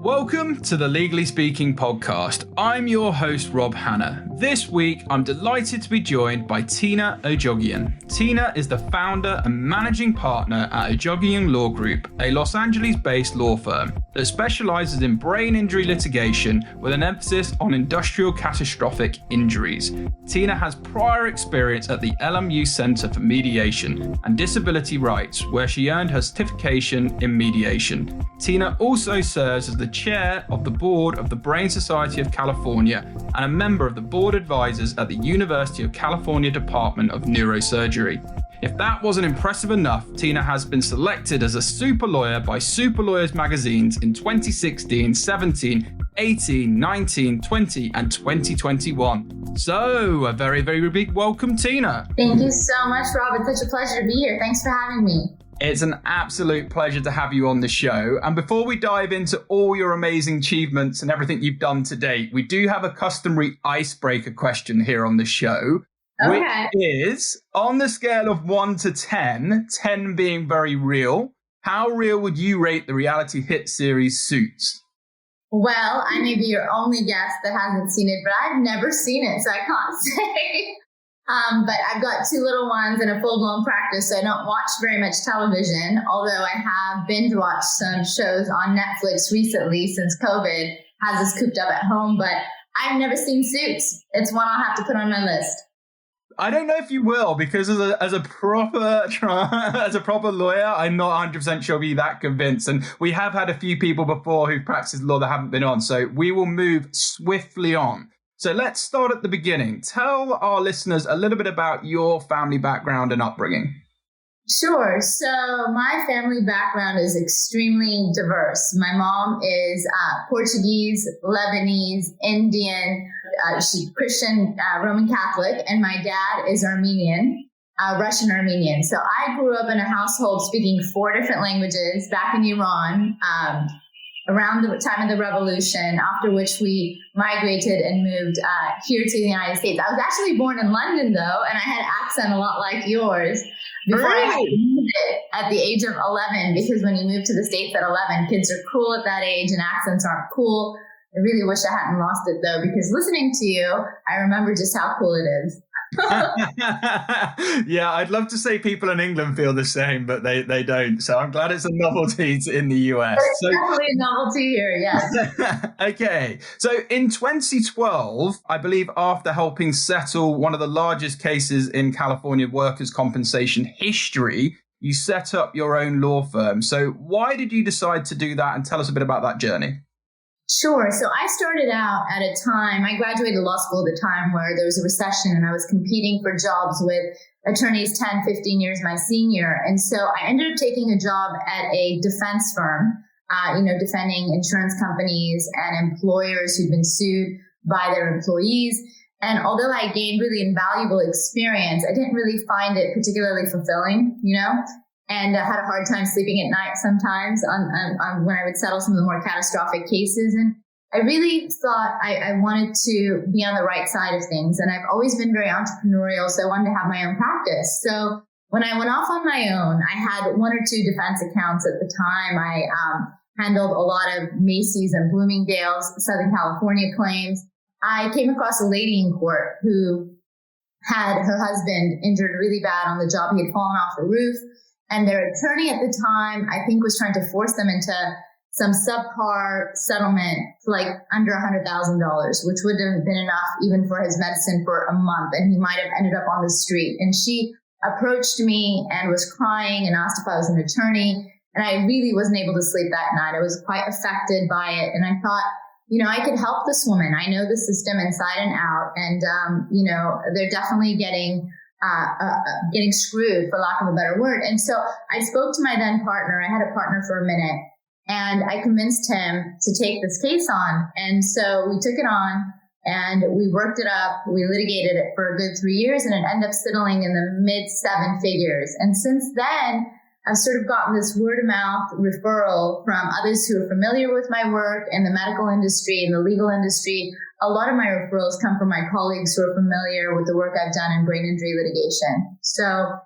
Welcome to the Legally Speaking podcast. I'm your host, Rob Hanna. This week, I'm delighted to be joined by Tina Odjaghian. Tina is the founder and managing partner at Odjaghian Law Group, a Los Angeles-based law firm that specializes in brain injury litigation with an emphasis on industrial catastrophic injuries. Tina has prior experience at the LMU Center for Mediation and Disability Rights, where she earned her certification in mediation. Tina also serves as the chair of the board of the Brain Society of California and a member of the board advisors at the University of California Department of Neurosurgery. If that wasn't impressive enough, Tina has been selected as a super lawyer by Super Lawyers magazines in 2016, 17, 18, 19, 20, and 2021. So, a very, very big welcome, Tina. Thank you so much, Rob. It's such a pleasure to be here. Thanks for having me. It's an absolute pleasure to have you on the show. And before we dive into all your amazing achievements and everything you've done to date, we do have a customary icebreaker question here on the show, which is, on the scale of 1 to 10, 10 being very real, how real would you rate the reality hit series Suits? Well, I may be your only guest that hasn't seen it, but I've never seen it, so I can't say. But I've got two little ones and a full-blown practice, so I don't watch very much television, although I have binge-watched some shows on Netflix recently since COVID has us cooped up at home, but I've never seen Suits. It's one I'll have to put on my list. I don't know if you will, because as a proper lawyer, I'm not 100% sure I'll be that convinced. And we have had a few people before who've practiced law that haven't been on, so we will move swiftly on. So let's start at the beginning. Tell our listeners a little bit about your family background and upbringing. Sure. So my family background is extremely diverse. My mom is Portuguese, Lebanese, Indian, she's Christian, Roman Catholic, and my dad is Armenian, Russian Armenian. So I grew up in a household speaking 4 different languages back in Iran, around the time of the revolution, after which we migrated and moved here to the United States. I was actually born in London, though, and I had an accent a lot like yours before I had to move it at the age of 11, because when you move to the States at 11, kids are cool at that age and accents aren't cool. I really wish I hadn't lost it, though, because listening to you, I remember just how cool it is. Yeah, I'd love to say people in England feel the same, but they don't. So I'm glad it's a novelty in the US. It's definitely a novelty here, yes. Okay. So in 2012, I believe after helping settle one of the largest cases in California workers' compensation history, you set up your own law firm. So why did you decide to do that? And tell us a bit about that journey. Sure. So I started out at a time, I graduated law school at a time where there was a recession and I was competing for jobs with attorneys 10, 15 years my senior. And so I ended up taking a job at a defense firm, defending insurance companies and employers who'd been sued by their employees. And although I gained really invaluable experience, I didn't really find it particularly fulfilling, and I had a hard time sleeping at night sometimes on when I would settle some of the more catastrophic cases. And I really thought I wanted to be on the right side of things. And I've always been very entrepreneurial, so I wanted to have my own practice. So when I went off on my own, I had 1 or 2 defense accounts at the time. I handled a lot of Macy's and Bloomingdale's Southern California claims. I came across a lady in court who had her husband injured really bad on the job. He had fallen off the roof. And their attorney at the time, I think, was trying to force them into some subpar settlement for like under $100,000, which would have been enough even for his medicine for a month. And he might have ended up on the street. And she approached me and was crying and asked if I was an attorney. And I really wasn't able to sleep that night. I was quite affected by it. And I thought, I could help this woman. I know the system inside and out. And, they're definitely getting screwed, for lack of a better word. And so I spoke to my then partner. I had a partner for a minute, and I convinced him to take this case on. And so we took it on and we worked it up. We litigated it for a good 3 years, and it ended up settling in the mid 7 figures. And since then, I've sort of gotten this word of mouth referral from others who are familiar with my work in the medical industry and the legal industry. A lot of my referrals come from my colleagues who are familiar with the work I've done in brain injury litigation. So,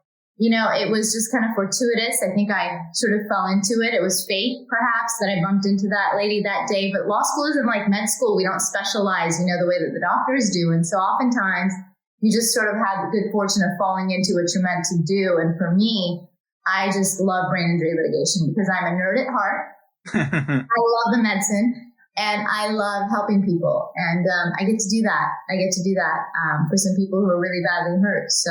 it was just kind of fortuitous. I think I sort of fell into it. It was fate, perhaps, that I bumped into that lady that day. But law school isn't like med school. We don't specialize, the way that the doctors do. And so oftentimes you just sort of have the good fortune of falling into what you're meant to do. And for me, I just love brain injury litigation because I'm a nerd at heart. I love the medicine and I love helping people. And I get to do that. For some people who are really badly hurt. So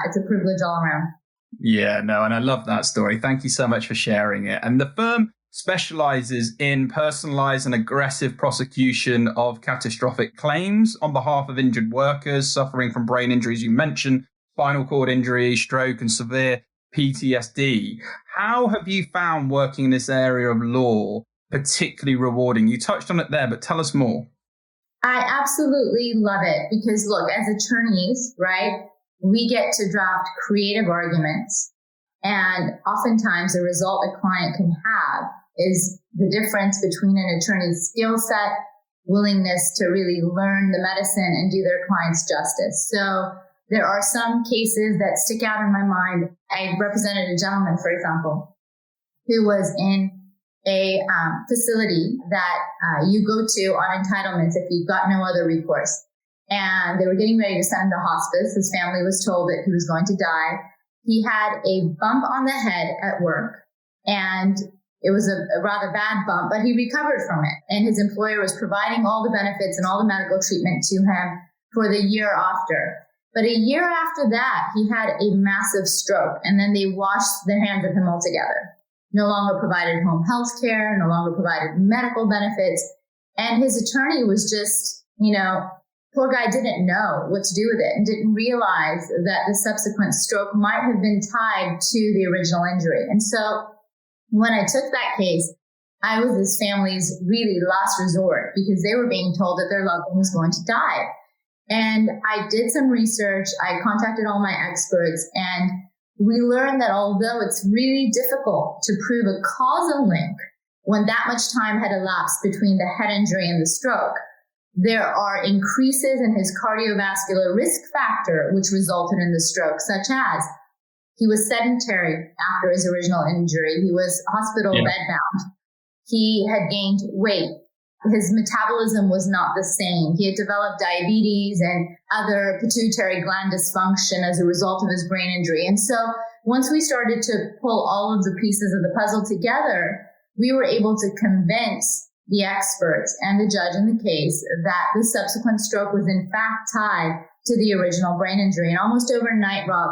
it's a privilege all around. Yeah, no, and I love that story. Thank you so much for sharing it. And the firm specializes in personalized and aggressive prosecution of catastrophic claims on behalf of injured workers suffering from brain injuries. You mentioned spinal cord injury, stroke, and severe PTSD. How have you found working in this area of law particularly rewarding? You touched on it there, but tell us more. I absolutely love it because, look, as attorneys, right, we get to draft creative arguments. And oftentimes the result a client can have is the difference between an attorney's skill set, willingness to really learn the medicine and do their clients justice. So there are some cases that stick out in my mind. I represented a gentleman, for example, who was in a facility that you go to on entitlements if you've got no other recourse. And they were getting ready to send him to hospice. His family was told that he was going to die. He had a bump on the head at work, and it was a rather bad bump, but he recovered from it. And his employer was providing all the benefits and all the medical treatment to him for the year after. But a year after that, he had a massive stroke, and then they washed their hands of him altogether. No longer provided home health care, no longer provided medical benefits. And his attorney was just, poor guy didn't know what to do with it and didn't realize that the subsequent stroke might have been tied to the original injury. And so when I took that case, I was his family's really last resort because they were being told that their loved one was going to die. And I did some research. I contacted all my experts, and we learned that although it's really difficult to prove a causal link when that much time had elapsed between the head injury and the stroke, there are increases in his cardiovascular risk factor, which resulted in the stroke, such as he was sedentary after his original injury. He was hospital bedbound. He had gained weight. His metabolism was not the same. He had developed diabetes and other pituitary gland dysfunction as a result of his brain injury. And so once we started to pull all of the pieces of the puzzle together, we were able to convince the experts and the judge in the case that the subsequent stroke was in fact tied to the original brain injury. And almost overnight, Rob,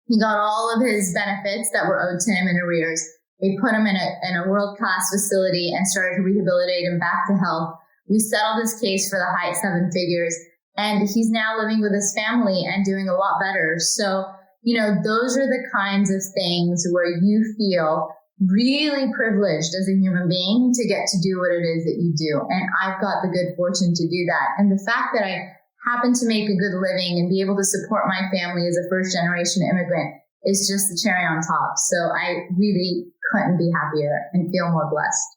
he got all of his benefits that were owed to him in arrears. They put him in a world-class facility and started to rehabilitate him back to health. We settled his case for the high 7 figures, and he's now living with his family and doing a lot better. So, those are the kinds of things where you feel really privileged as a human being to get to do what it is that you do. And I've got the good fortune to do that. And the fact that I happen to make a good living and be able to support my family as a first-generation immigrant is just the cherry on top. So I really couldn't be happier and feel more blessed.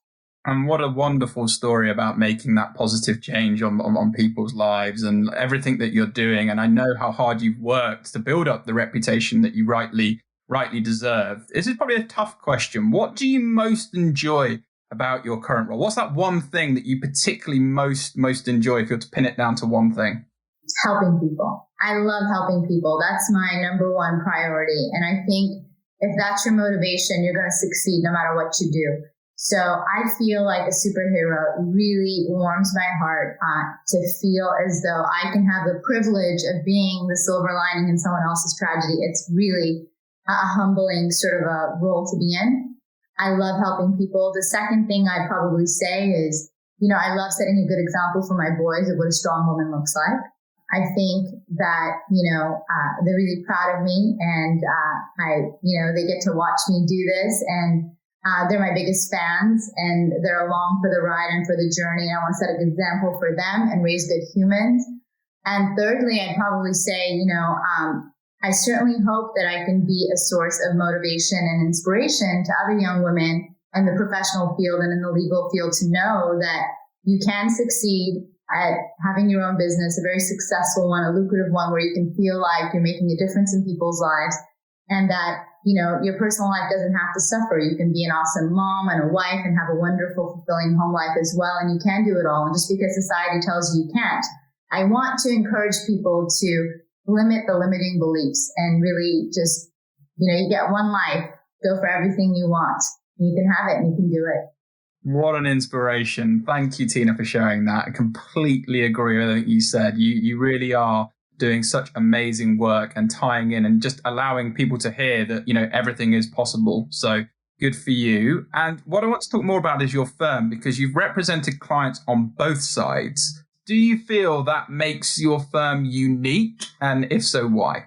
And what a wonderful story about making that positive change on people's lives and everything that you're doing. And I know how hard you've worked to build up the reputation that you rightly deserve. This is probably a tough question. What do you most enjoy about your current role? What's that one thing that you particularly most enjoy if you were to pin it down to one thing? It's helping people. I love helping people. That's my number one priority. And I think if that's your motivation, you're going to succeed no matter what you do. So I feel like a superhero. It really warms my heart to feel as though I can have the privilege of being the silver lining in someone else's tragedy. It's really a humbling sort of a role to be in. I love helping people. The second thing I'd probably say is, I love setting a good example for my boys of what a strong woman looks like. I think that, they're really proud of me and, they get to watch me do this and, they're my biggest fans and they're along for the ride and for the journey. And I want to set a good example for them and raise good humans. And thirdly, I'd probably say, I certainly hope that I can be a source of motivation and inspiration to other young women in the professional field and in the legal field to know that you can succeed at having your own business, a very successful one, a lucrative one where you can feel like you're making a difference in people's lives. and that, your personal life doesn't have to suffer. You can be an awesome mom and a wife and have a wonderful, fulfilling home life as well. And you can do it all. And just because society tells you you can't, I want to encourage people to limit the limiting beliefs and really just, you get one life, go for everything you want. You can have it and you can do it. What an inspiration. Thank you, Tina, for sharing that. I completely agree with everything you said. You really are doing such amazing work and tying in and just allowing people to hear that, everything is possible. So good for you. And what I want to talk more about is your firm, because you've represented clients on both sides. Do you feel that makes your firm unique? And if so, why?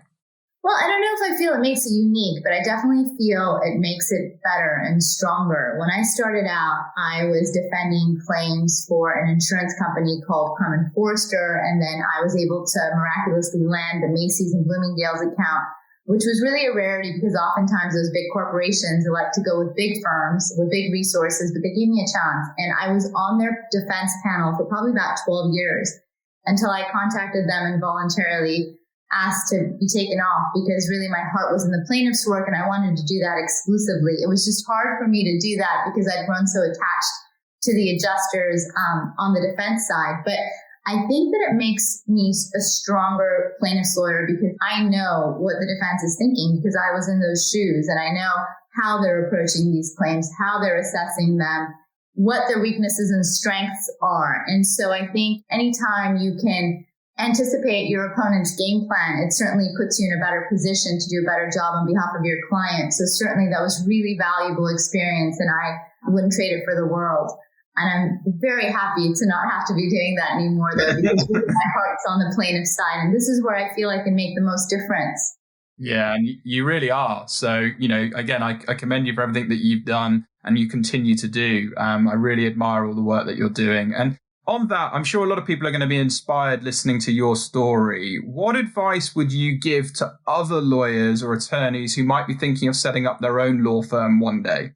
Well, I don't know if I feel it makes it unique, but I definitely feel it makes it better and stronger. When I started out, I was defending claims for an insurance company called Crum & Forster, and then I was able to miraculously land the Macy's and Bloomingdale's account, which was really a rarity because oftentimes those big corporations like to go with big firms with big resources, but they gave me a chance. And I was on their defense panel for probably about 12 years until I contacted them and voluntarily asked to be taken off because really my heart was in the plaintiff's work and I wanted to do that exclusively. It was just hard for me to do that because I'd grown so attached to the adjusters on the defense side. But I think that it makes me a stronger plaintiff's lawyer because I know what the defense is thinking because I was in those shoes and I know how they're approaching these claims, how they're assessing them, what their weaknesses and strengths are. And so I think anytime you can anticipate your opponent's game plan, it certainly puts you in a better position to do a better job on behalf of your client. So certainly that was really valuable experience and I wouldn't trade it for the world. And I'm very happy to not have to be doing that anymore though, because my heart's on the plaintiff side. And this is where I feel I can make the most difference. Yeah, and you really are. So, again, I commend you for everything that you've done and you continue to do. I really admire all the work that you're doing. And on that, I'm sure a lot of people are going to be inspired listening to your story. What advice would you give to other lawyers or attorneys who might be thinking of setting up their own law firm one day?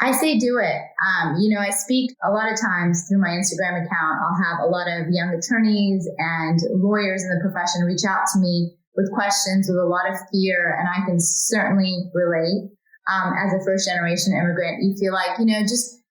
I say do it. I speak a lot of times through my Instagram account. I'll have a lot of young attorneys and lawyers in the profession reach out to me with questions with a lot of fear, and I can certainly relate. As a first-generation immigrant, you feel like, just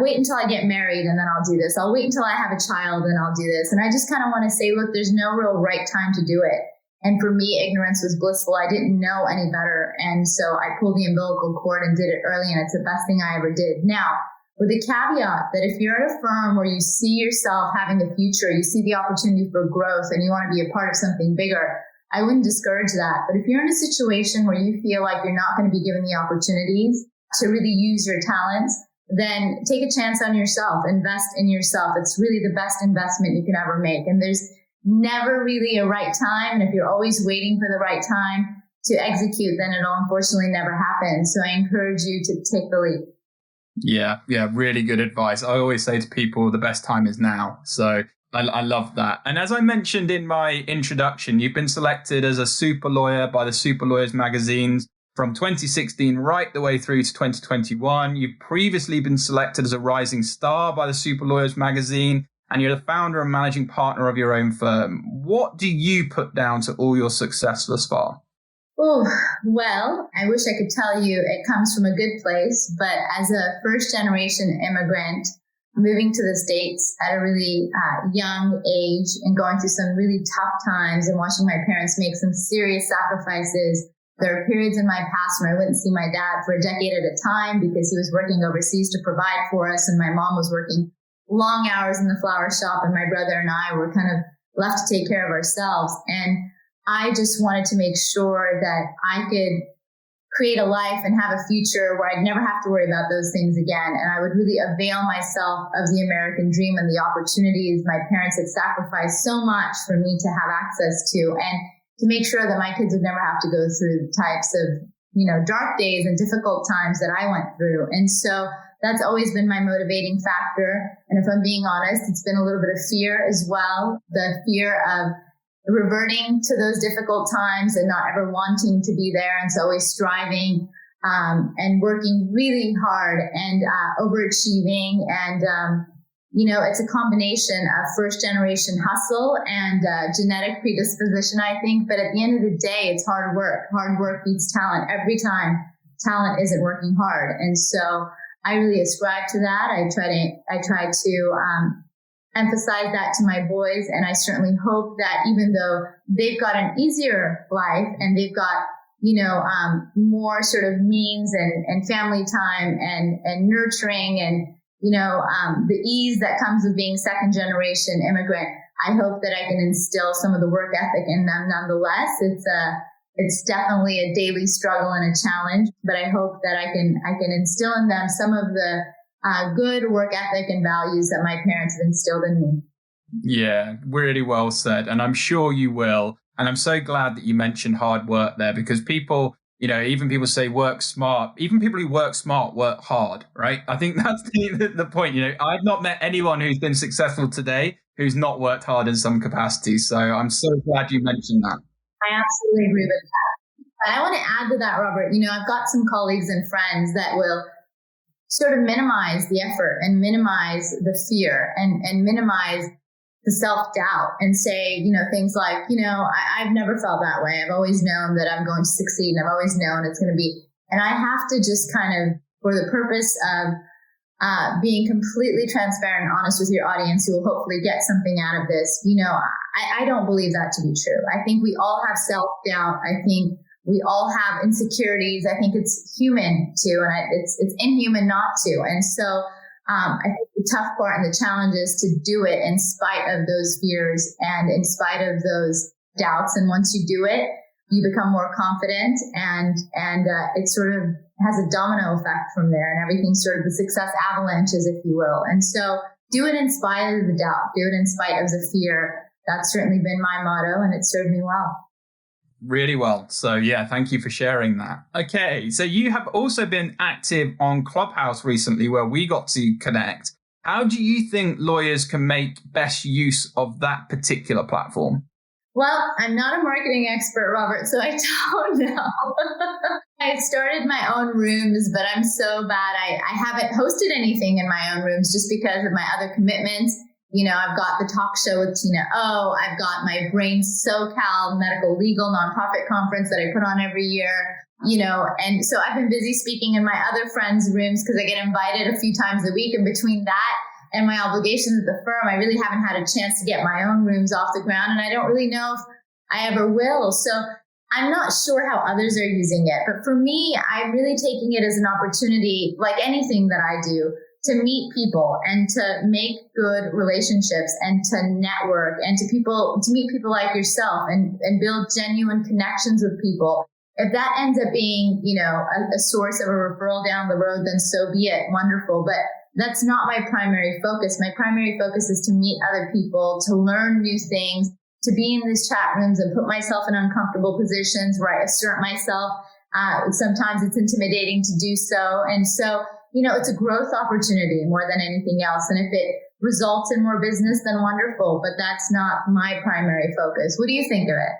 wait until I get married and then I'll do this. I'll wait until I have a child and I'll do this. And I just kind of want to say, look, there's no real right time to do it. And for me, ignorance was blissful. I didn't know any better. And so I pulled the umbilical cord and did it early. And it's the best thing I ever did. Now, with a caveat that if you're at a firm where you see yourself having a future, you see the opportunity for growth and you want to be a part of something bigger, I wouldn't discourage that. But if you're in a situation where you feel like you're not going to be given the opportunities to really use your talents, then take a chance on yourself, invest in yourself. It's really the best investment you can ever make. And there's never really a right time. And if you're always waiting for the right time to execute, then it'll unfortunately never happen. So I encourage you to take the leap. Yeah, really good advice. I always say to people, the best time is now. So I love that. And as I mentioned in my introduction, you've been selected as a super lawyer by the Super Lawyers magazines from 2016 right the way through to 2021. You've previously been selected as a rising star by the Super Lawyers magazine, and you're the founder and managing partner of your own firm. What do you put down to all your success thus far? Oh, well, I wish I could tell you it comes from a good place, but as a first-generation immigrant, moving to the States at a really young age and going through some really tough times and watching my parents make some serious sacrifices. There are periods in my past when I wouldn't see my dad for a decade at a time because he was working overseas to provide for us, and my mom was working long hours in the flower shop, and my brother and I were kind of left to take care of ourselves. And I just wanted to make sure that I could create a life and have a future where I'd never have to worry about those things again. And I would really avail myself of the American dream and the opportunities my parents had sacrificed so much for me to have access to, and to make sure that my kids would never have to go through the types of, dark days and difficult times that I went through. And so that's always been my motivating factor. And if I'm being honest, it's been a little bit of fear as well. The fear of reverting to those difficult times and not ever wanting to be there. And so always striving and working really hard and overachieving and it's a combination of first generation hustle and genetic predisposition, I think. But at the end of the day, it's hard work. Hard work beats talent every time. Talent isn't working hard. And so I really ascribe to that. I try to emphasize that to my boys. And I certainly hope that even though they've got an easier life and they've got, more sort of means and family time and nurturing and, the ease that comes with being second generation immigrant, I hope that I can instill some of the work ethic in them nonetheless. It's definitely a daily struggle and a challenge, but I hope that I can instill in them some of the good work ethic and values that my parents have instilled in me. Yeah, really well said. And I'm sure you will. And I'm so glad that you mentioned hard work there, because people, even people say work smart. Even people who work smart work hard, right? I think that's the point. I've not met anyone who's been successful today who's not worked hard in some capacity. So I'm so glad you mentioned that. I absolutely agree with that. But I want to add to that, Robert. I've got some colleagues and friends that will sort of minimize the effort and minimize the fear and minimize the self-doubt and say, things like, I've never felt that way. I've always known that I'm going to succeed, and I've always known it's going to be. And I have to just kind of, for the purpose of being completely transparent and honest with your audience, who will hopefully get something out of this, I don't believe that to be true. I think we all have self-doubt. I think we all have insecurities. I think it's human to, and it's inhuman not to. And so I think the tough part and the challenge is to do it in spite of those fears and in spite of those doubts. And once you do it, you become more confident, and it sort of has a domino effect from there, and everything sort of the success avalanches, if you will. And so do it in spite of the doubt, do it in spite of the fear. That's certainly been my motto, and it's served me well. Really well. So yeah, thank you for sharing that. Okay, so you have also been active on Clubhouse recently, where we got to connect. How do you think lawyers can make best use of that particular platform? Well, I'm not a marketing expert, Robert, so I don't know. I started my own rooms, but I'm so bad. I haven't hosted anything in my own rooms just because of my other commitments. I've got the talk show with Tina O. I've got my Brain SoCal medical legal nonprofit conference that I put on every year, and so I've been busy speaking in my other friends' rooms because I get invited a few times a week. And between that and my obligations at the firm, I really haven't had a chance to get my own rooms off the ground. And I don't really know if I ever will. So I'm not sure how others are using it. But for me, I'm really taking it as an opportunity, like anything that I do, to meet people and to make good relationships and to network and to meet people like yourself and build genuine connections with people. If that ends up being, a source of a referral down the road, then so be it. Wonderful. But that's not my primary focus. My primary focus is to meet other people, to learn new things, to be in these chat rooms and put myself in uncomfortable positions where I assert myself. Sometimes it's intimidating to do so. And so, it's a growth opportunity more than anything else. And if it results in more business, then wonderful. But that's not my primary focus. What do you think of it?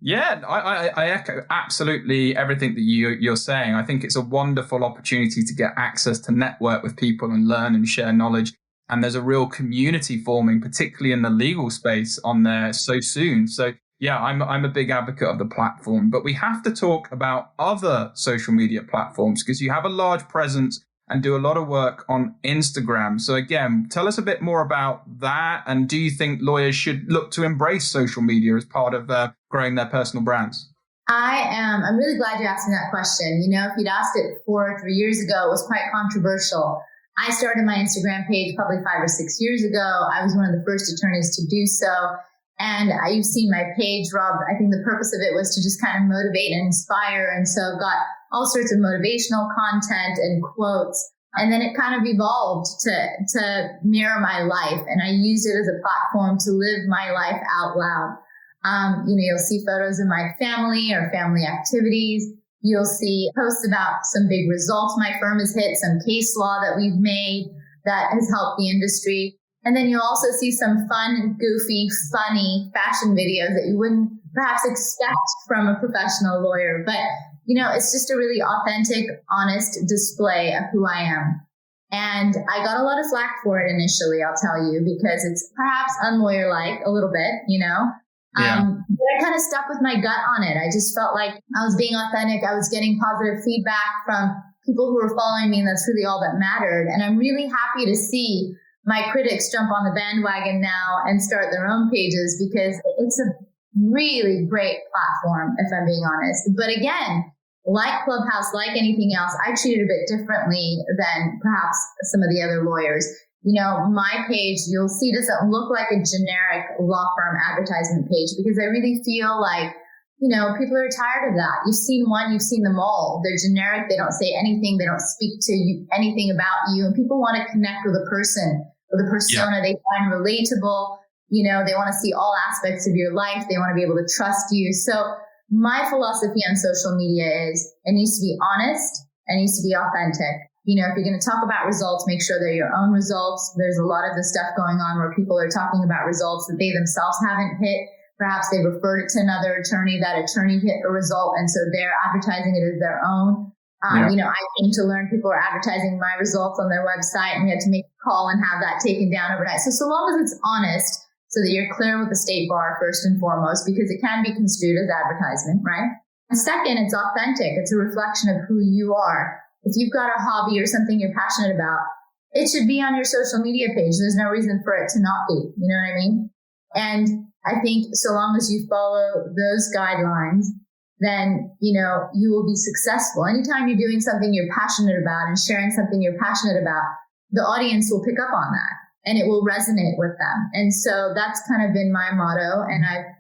Yeah, I echo absolutely everything that you're saying. I think it's a wonderful opportunity to get access to network with people and learn and share knowledge. And there's a real community forming, particularly in the legal space, on there so soon. So yeah, I'm a big advocate of the platform. But we have to talk about other social media platforms, because you have a large presence and do a lot of work on Instagram. So again, tell us a bit more about that. And do you think lawyers should look to embrace social media as part of growing their personal brands? I'm really glad you asked me that question. If you'd asked it 4 or 3 years ago, it was quite controversial. I started my Instagram page probably 5 or 6 years ago. I was one of the first attorneys to do so. And you've seen my page, Rob. I think the purpose of it was to just kind of motivate and inspire. And so I've got all sorts of motivational content and quotes. And then it kind of evolved to mirror my life. And I used it as a platform to live my life out loud. You'll see photos of my family or family activities. You'll see posts about some big results my firm has hit, some case law that we've made that has helped the industry. And then you'll also see some fun, goofy, funny fashion videos that you wouldn't perhaps expect from a professional lawyer. But, it's just a really authentic, honest display of who I am. And I got a lot of flack for it initially, I'll tell you, because it's perhaps unlawyer-like a little bit, but I kind of stuck with my gut on it. I just felt like I was being authentic. I was getting positive feedback from people who were following me, and that's really all that mattered. And I'm really happy to see my critics jump on the bandwagon now and start their own pages, because it's a really great platform, if I'm being honest. But again, like Clubhouse, like anything else, I treat it a bit differently than perhaps some of the other lawyers. My page, you'll see, doesn't look like a generic law firm advertisement page, because I really feel like, people are tired of that. You've seen one, you've seen them all. They're generic. They don't say anything. They don't speak to you, anything about you. And people want to connect with a person, with a persona they find relatable. They want to see all aspects of your life. They want to be able to trust you. So my philosophy on social media is it needs to be honest. It needs to be authentic. If you're going to talk about results, make sure they're your own results. There's a lot of the stuff going on where people are talking about results that they themselves haven't hit. Perhaps they referred it to another attorney. That attorney hit a result, and so they're advertising it as their own. I came to learn people are advertising my results on their website, and we had to make a call and have that taken down overnight. So long as it's honest, so that you're clear with the state bar first and foremost, because it can be construed as advertisement, right? And second, it's authentic. It's a reflection of who you are. If you've got a hobby or something you're passionate about, it should be on your social media page. There's no reason for it to not be. You know what I mean? And I think so long as you follow those guidelines, then, you will be successful. Anytime you're doing something you're passionate about and sharing something you're passionate about, the audience will pick up on that. And it will resonate with them. And so that's kind of been my motto. And I've,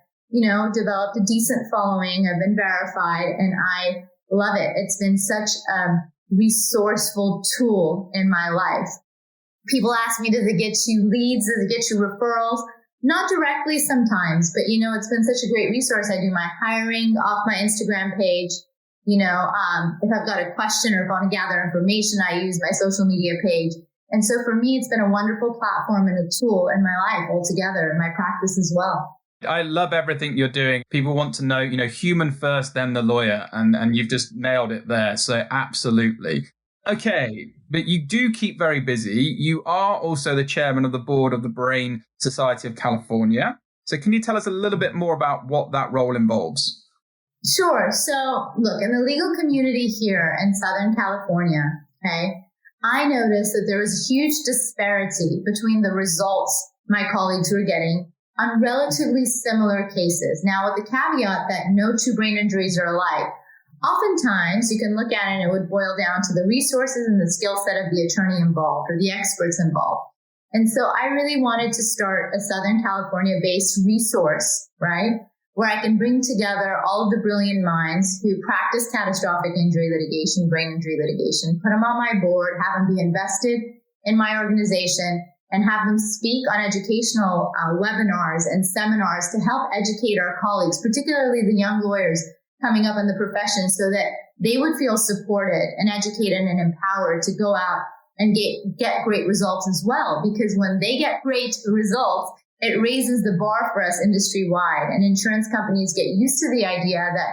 developed a decent following. I've been verified, and I love it. It's been such a resourceful tool in my life. People ask me, does it get you leads? Does it get you referrals? Not directly sometimes, but it's been such a great resource. I do my hiring off my Instagram page. If I've got a question or if I want to gather information, I use my social media page. And so for me, it's been a wonderful platform and a tool in my life altogether, in my practice as well. I love everything you're doing. People want to know, human first, then the lawyer. And you've just nailed it there. So absolutely. Okay. But you do keep very busy. You are also the chairman of the board of the Brain Society of California. So can you tell us a little bit more about what that role involves? Sure. So look, in the legal community here in Southern California, I noticed that there was a huge disparity between the results my colleagues were getting on relatively similar cases. Now, with the caveat that no two brain injuries are alike, oftentimes you can look at it and it would boil down to the resources and the skill set of the attorney involved or the experts involved. And so I really wanted to start a Southern California-based resource, right, where I can bring together all of the brilliant minds who practice catastrophic injury litigation, brain injury litigation, put them on my board, have them be invested in my organization, and have them speak on educational webinars and seminars to help educate our colleagues, particularly the young lawyers coming up in the profession, so that they would feel supported and educated and empowered to go out and get great results as well. Because when they get great results, it raises the bar for us industry-wide, and insurance companies get used to the idea that,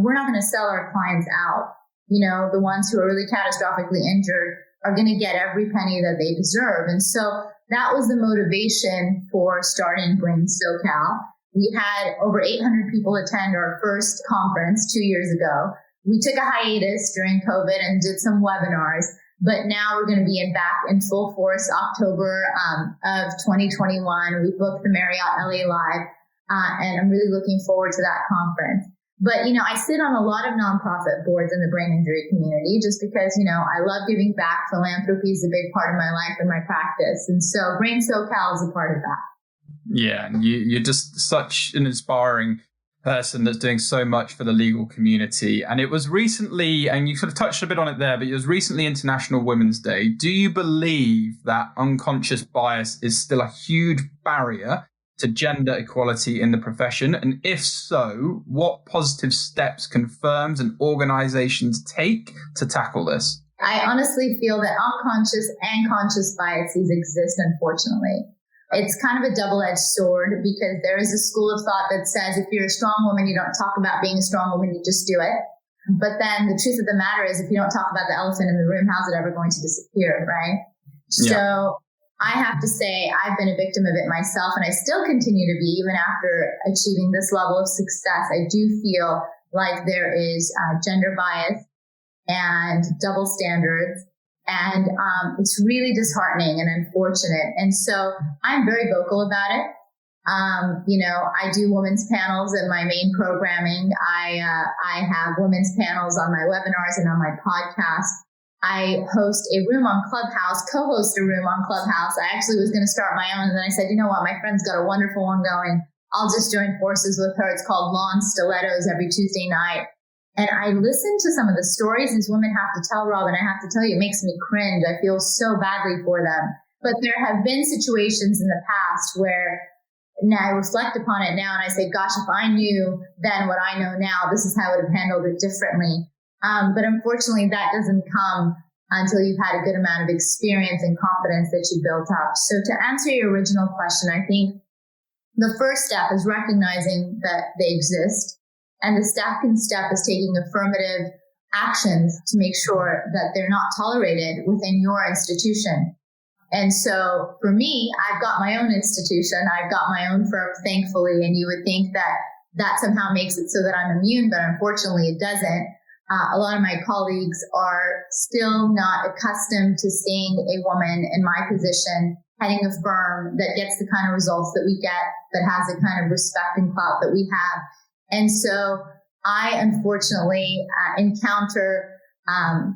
we're not going to sell our clients out. The ones who are really catastrophically injured are going to get every penny that they deserve. And so that was the motivation for starting Brain SoCal. We had over 800 people attend our first conference 2 years ago. We took a hiatus during COVID and did some webinars. But now we're going to be back in full force October of 2021. We booked the Marriott LA Live, and I'm really looking forward to that conference. But, I sit on a lot of nonprofit boards in the brain injury community just because, I love giving back. Philanthropy is a big part of my life and my practice. And so Brain SoCal is a part of that. Yeah, and you're just such an inspiring person that's doing so much for the legal community. And it was recently, and you sort of touched a bit on it there, but it was recently International Women's Day. Do you believe that unconscious bias is still a huge barrier to gender equality in the profession? And if so, what positive steps can firms and organizations take to tackle this? I honestly feel that unconscious and conscious biases exist, unfortunately. It's kind of a double-edged sword because there is a school of thought that says if you're a strong woman, you don't talk about being a strong woman, you just do it. But then the truth of the matter is, if you don't talk about the elephant in the room, how's it ever going to disappear, right? Yeah. So I have to say I've been a victim of it myself, and I still continue to be, even after achieving this level of success. I do feel like there is gender bias and double standards, and it's really disheartening and unfortunate. And so I'm very vocal about it. I do women's panels in my main programming. I have women's panels on my webinars and on my podcast. I host a room on Clubhouse, co-host a room on Clubhouse. I actually was going to start my own, and then I said, you know what, my friend's got a wonderful one going. I'll just join forces with her. It's called Lawn Stilettos every Tuesday night. And I listen to some of the stories these women have to tell, Rob, and I have to tell you, it makes me cringe. I feel so badly for them. But there have been situations in the past where now I reflect upon it now and I say, gosh, if I knew then what I know now, this is how I would have handled it differently. But unfortunately, that doesn't come until you've had a good amount of experience and confidence that you built up. So to answer your original question, I think the first step is recognizing that they exist. And the second step is taking affirmative actions to make sure that they're not tolerated within your institution. And so for me, I've got my own institution. I've got my own firm, thankfully. And you would think that that somehow makes it so that I'm immune, but unfortunately it doesn't. A lot of my colleagues are still not accustomed to seeing a woman in my position heading a firm that gets the kind of results that we get, that has the kind of respect and clout that we have. And so I unfortunately encounter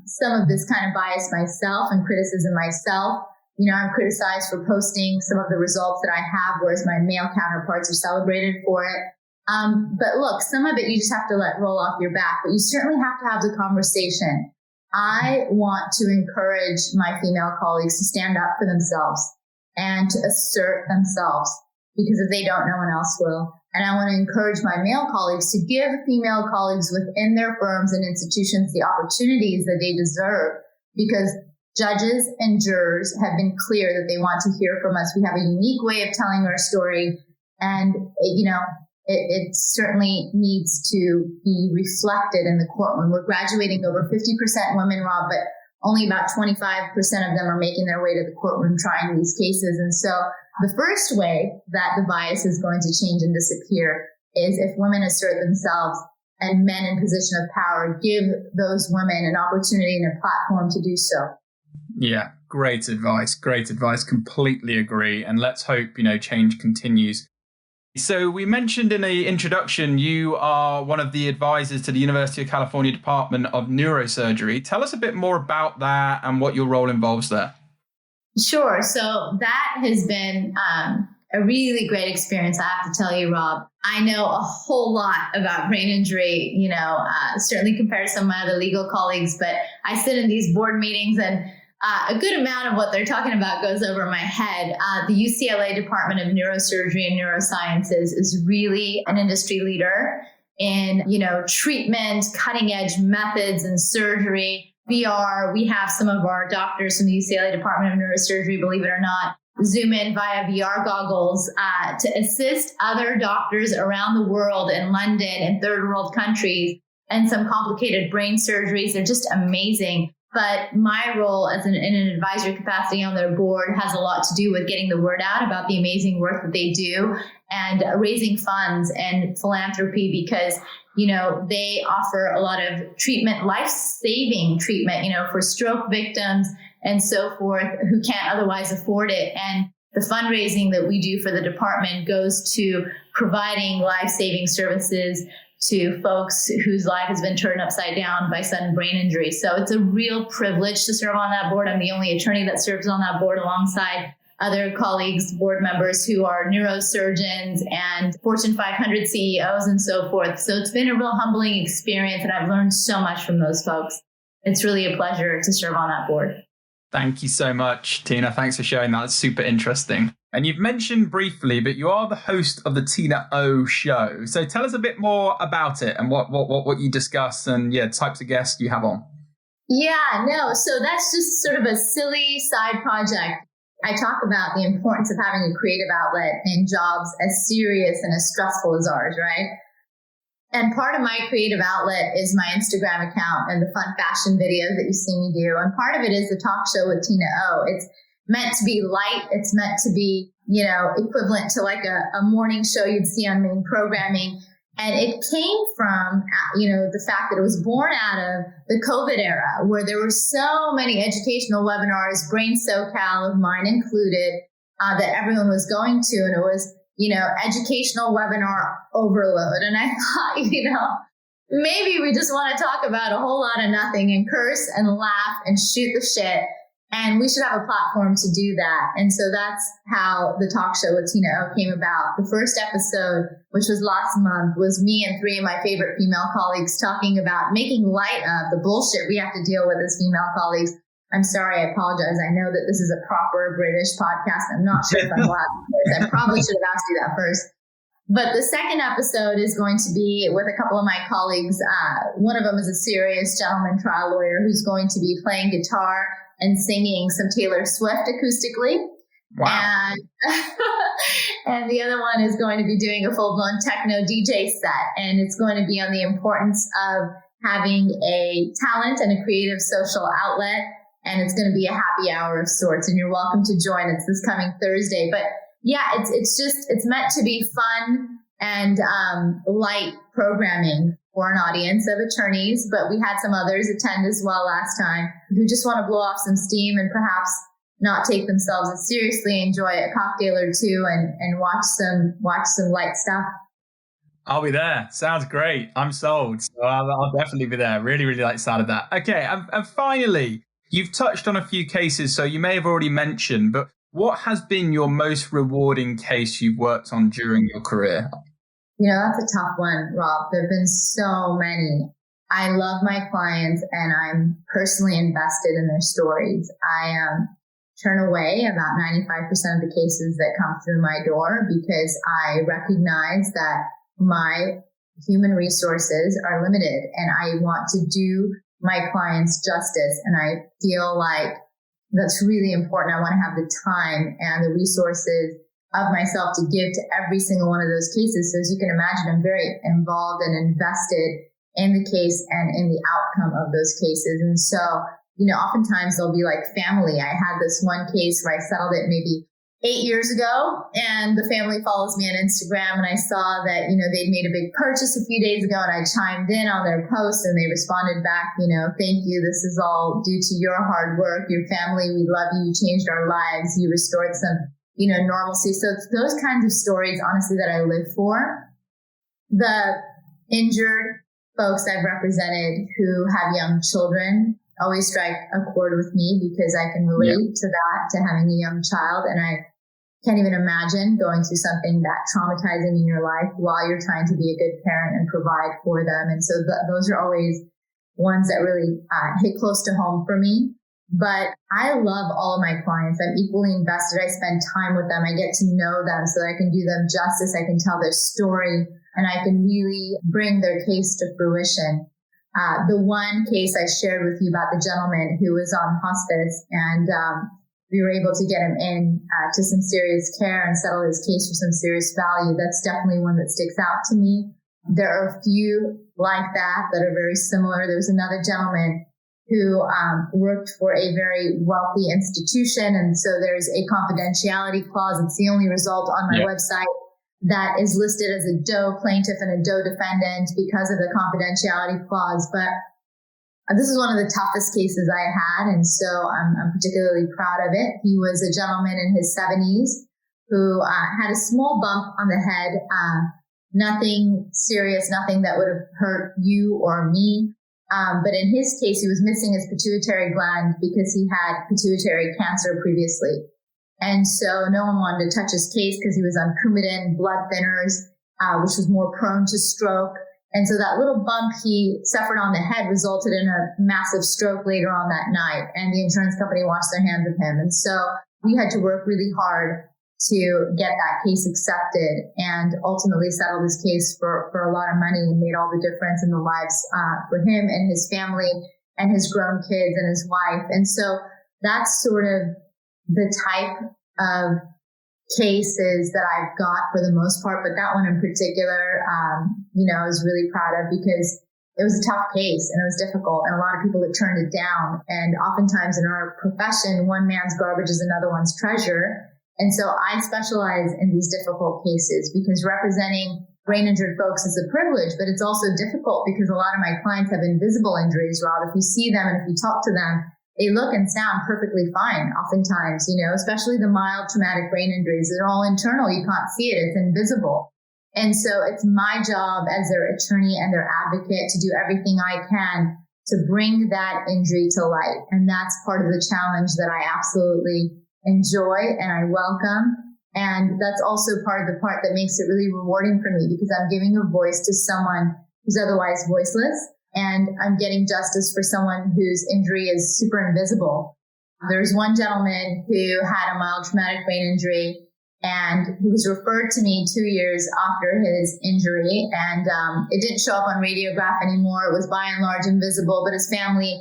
some of this kind of bias myself and criticism myself. I'm criticized for posting some of the results that I have, whereas my male counterparts are celebrated for it. But look, some of it you just have to let roll off your back, but you certainly have to have the conversation. I want to encourage my female colleagues to stand up for themselves and to assert themselves, because if they don't, no one else will. And I want to encourage my male colleagues to give female colleagues within their firms and institutions the opportunities that they deserve, because judges and jurors have been clear that they want to hear from us. We have a unique way of telling our story, and it certainly needs to be reflected in the courtroom. We're graduating over 50% women, Rob, but only about 25% of them are making their way to the courtroom trying these cases. And so the first way that the bias is going to change and disappear is if women assert themselves and men in position of power give those women an opportunity and a platform to do so. Yeah, great advice. Great advice. Completely agree. And let's hope, change continues. So we mentioned in the introduction, you are one of the advisors to the University of California Department of Neurosurgery. Tell us a bit more about that and what your role involves there. Sure. So that has been a really great experience, I have to tell you, Rob. I know a whole lot about brain injury, certainly compared to some of my other legal colleagues, but I sit in these board meetings and a good amount of what they're talking about goes over my head. The UCLA Department of Neurosurgery and Neurosciences is really an industry leader in, treatment, cutting edge methods and surgery. We have some of our doctors from the UCLA Department of Neurosurgery, believe it or not, zoom in via VR goggles to assist other doctors around the world in London and third world countries and some complicated brain surgeries. They're just amazing. But my role in an advisory capacity on their board has a lot to do with getting the word out about the amazing work that they do and raising funds and philanthropy, because, they offer a lot of treatment, life-saving treatment, for stroke victims and so forth who can't otherwise afford it. And the fundraising that we do for the department goes to providing life-saving services to folks whose life has been turned upside down by sudden brain injury. So it's a real privilege to serve on that board. I'm the only attorney that serves on that board alongside other colleagues, board members who are neurosurgeons and Fortune 500 CEOs and so forth. So it's been a real humbling experience, and I've learned so much from those folks. It's really a pleasure to serve on that board. Thank you so much, Tina. Thanks for sharing that. It's super interesting. And you've mentioned briefly, but you are the host of the Tina O Show. So tell us a bit more about it and what you discuss and types of guests you have on. So that's just sort of a silly side project. I talk about the importance of having a creative outlet in jobs as serious and as stressful as ours, right? And part of my creative outlet is my Instagram account and the fun fashion videos that you see me do. And part of it is the talk show with Tina O. It's meant to be light. It's meant to be, equivalent to like a morning show you'd see on main programming. And it came from, the fact that it was born out of the COVID era, where there were so many educational webinars, Brain SoCal of mine included, that everyone was going to. And it was, educational webinar overload. And I thought, maybe we just want to talk about a whole lot of nothing and curse and laugh and shoot the shit. And we should have a platform to do that. And so that's how the talk show with Tina O came about. The first episode, which was last month, was me and 3 of my favorite female colleagues talking about making light of the bullshit we have to deal with as female colleagues. I'm sorry, I apologize. I know that this is a proper British podcast. I'm not sure if I'm allowed to do this. I probably should have asked you that first. But the second episode is going to be with a couple of my colleagues. One of them is a serious gentleman trial lawyer who's going to be playing guitar and singing some Taylor Swift acoustically. Wow. And the other one is going to be doing a full-blown techno DJ set. And it's going to be on the importance of having a talent and a creative social outlet. And it's going to be a happy hour of sorts. And you're welcome to join. It's this coming Thursday. But yeah, it's meant to be fun and light programming for an audience of attorneys, but we had some others attend as well last time who just want to blow off some steam and perhaps not take themselves as seriously, enjoy a cocktail or two and watch some light stuff. I'll be there. Sounds great. I'm sold. So I'll definitely be there. Really, really like the sound of that. Okay. And finally, you've touched on a few cases, so you may have already mentioned, but what has been your most rewarding case you've worked on during your career? That's a tough one, Rob. There have been so many. I love my clients and I'm personally invested in their stories. I turn away about 95% of the cases that come through my door because I recognize that my human resources are limited and I want to do my clients justice. And I feel like that's really important. I want to have the time and the resources of myself to give to every single one of those cases. So as you can imagine, I'm very involved and invested in the case and in the outcome of those cases. And so, oftentimes they'll be like family. I had this one case where I settled it maybe 8 years ago and the family follows me on Instagram and I saw that, they'd made a big purchase a few days ago and I chimed in on their post and they responded back, thank you. This is all due to your hard work, your family. We love you. You changed our lives. You restored some normalcy. So it's those kinds of stories, honestly, that I live for. The injured folks I've represented who have young children always strike a chord with me because I can relate to that, to having a young child. And I can't even imagine going through something that traumatizing in your life while you're trying to be a good parent and provide for them. And so those are always ones that really hit close to home for me. But I love all of my clients. I'm equally invested. I spend time with them. I get to know them so that I can do them justice. I can tell their story and I can really bring their case to fruition. The one case I shared with you about the gentleman who was on hospice and we were able to get him in to some serious care and settle his case for some serious value. That's definitely one that sticks out to me. There are a few like that are very similar. There's another gentleman who worked for a very wealthy institution. And so there's a confidentiality clause. It's the only result on my website that is listed as a Doe plaintiff and a Doe defendant because of the confidentiality clause. But this is one of the toughest cases I had. And so I'm particularly proud of it. He was a gentleman in his 70s who had a small bump on the head. Nothing serious, nothing that would have hurt you or me. But in his case, he was missing his pituitary gland because he had pituitary cancer previously. And so no one wanted to touch his case because he was on Coumadin, blood thinners, which was more prone to stroke. And so that little bump he suffered on the head resulted in a massive stroke later on that night. And the insurance company washed their hands of him. And so we had to work really hard to get that case accepted and ultimately settle this case for a lot of money and made all the difference in the lives for him and his family and his grown kids and his wife. And so that's sort of the type of cases that I've got for the most part, but that one in particular, I was really proud of because it was a tough case and it was difficult, and a lot of people had turned it down. And oftentimes in our profession, one man's garbage is another one's treasure. And so I specialize in these difficult cases because representing brain injured folks is a privilege, but it's also difficult because a lot of my clients have invisible injuries, Rob. If you see them and if you talk to them, they look and sound perfectly fine oftentimes, especially the mild traumatic brain injuries. They're all internal. You can't see it. It's invisible. And so it's my job as their attorney and their advocate to do everything I can to bring that injury to light. And that's part of the challenge that I absolutely enjoy and I welcome. And that's also part of the part that makes it really rewarding for me because I'm giving a voice to someone who's otherwise voiceless. And I'm getting justice for someone whose injury is super invisible. There's one gentleman who had a mild traumatic brain injury, and he was referred to me 2 years after his injury. And it didn't show up on radiograph anymore. It was by and large invisible, but his family,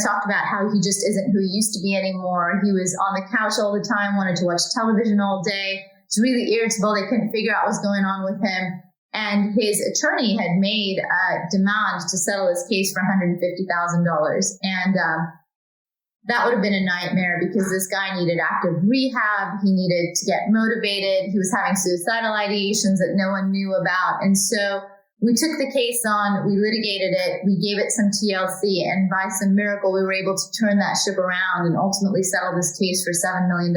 talked about how he just isn't who he used to be anymore. He was on the couch all the time, wanted to watch television all day. It's really irritable. They couldn't figure out what's going on with him. And his attorney had made a demand to settle his case for $150,000. And that would have been a nightmare because this guy needed active rehab. He needed to get motivated. He was having suicidal ideations that no one knew about. And so we took the case on, we litigated it, we gave it some TLC, and by some miracle, we were able to turn that ship around and ultimately settle this case for $7 million.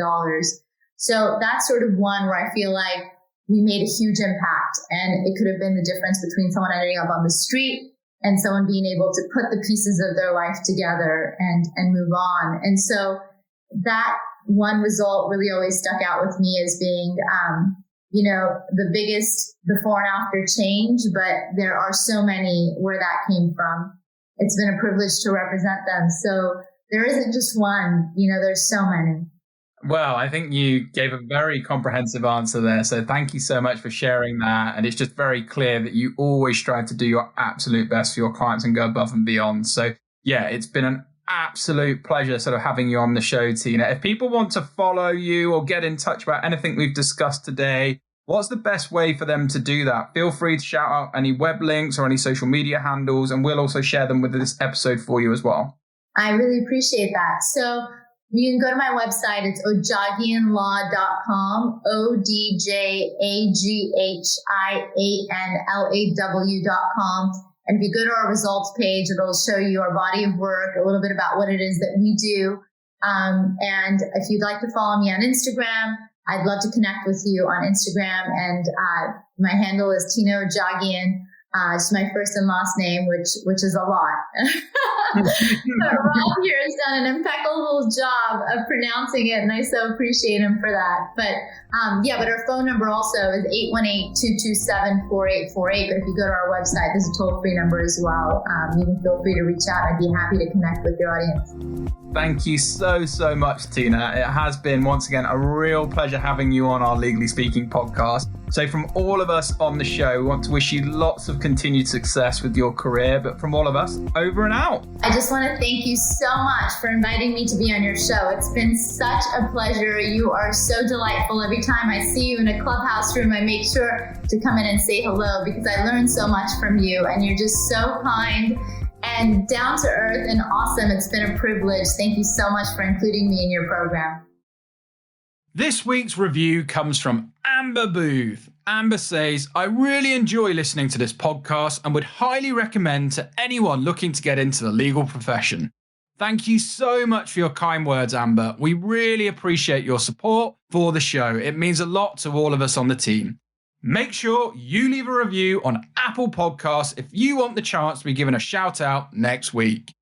So that's sort of one where I feel like we made a huge impact, and it could have been the difference between someone ending up on the street and someone being able to put the pieces of their life together and move on. And so that one result really always stuck out with me as being, the biggest before and after change, but there are so many where that came from. It's been a privilege to represent them. So there isn't just one, there's so many. Well, I think you gave a very comprehensive answer there. So thank you so much for sharing that. And it's just very clear that you always strive to do your absolute best for your clients and go above and beyond. So yeah, it's been an absolute pleasure sort of having you on the show, Tina. If people want to follow you or get in touch about anything we've discussed today, what's the best way for them to do that? Feel free to shout out any web links or any social media handles, and we'll also share them with this episode for you as well. I really appreciate that. So you can go to my website. It's Odjaghianlaw.com, Odjaghianlaw.com. And if you go to our results page, it'll show you our body of work, a little bit about what it is that we do. And if you'd like to follow me on Instagram, I'd love to connect with you on Instagram. And my handle is Tina Odjaghian. It's my first and last name, which is a lot. But Rob here has done an impeccable job of pronouncing it, and I so appreciate him for that. But but our phone number also is 818-227-4848. But if you go to our website, there's a toll-free number as well. You can feel free to reach out. I'd be happy to connect with your audience. Thank you so much, Tina. It has been, once again, a real pleasure having you on our Legally Speaking podcast. So from all of us on the show, we want to wish you lots of continued success with your career. But from all of us, over and out. I just want to thank you so much for inviting me to be on your show. It's been such a pleasure. You are so delightful. Every time I see you in a clubhouse room, I make sure to come in and say hello because I learn so much from you, and you're just so kind and down to earth and awesome. It's been a privilege. Thank you so much for including me in your program. This week's review comes from Amber Booth. Amber says, I really enjoy listening to this podcast and would highly recommend to anyone looking to get into the legal profession. Thank you so much for your kind words, Amber. We really appreciate your support for the show. It means a lot to all of us on the team. Make sure you leave a review on Apple Podcasts if you want the chance to be given a shout out next week.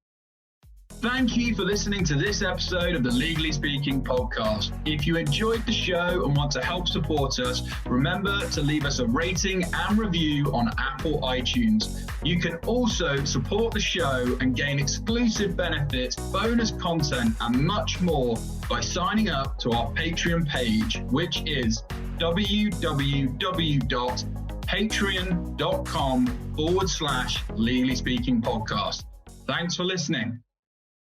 Thank you for listening to this episode of the Legally Speaking podcast. If you enjoyed the show and want to help support us, remember to leave us a rating and review on Apple iTunes. You can also support the show and gain exclusive benefits, bonus content, and much more by signing up to our Patreon page, which is www.patreon.com/Legally Speaking podcast. Thanks for listening.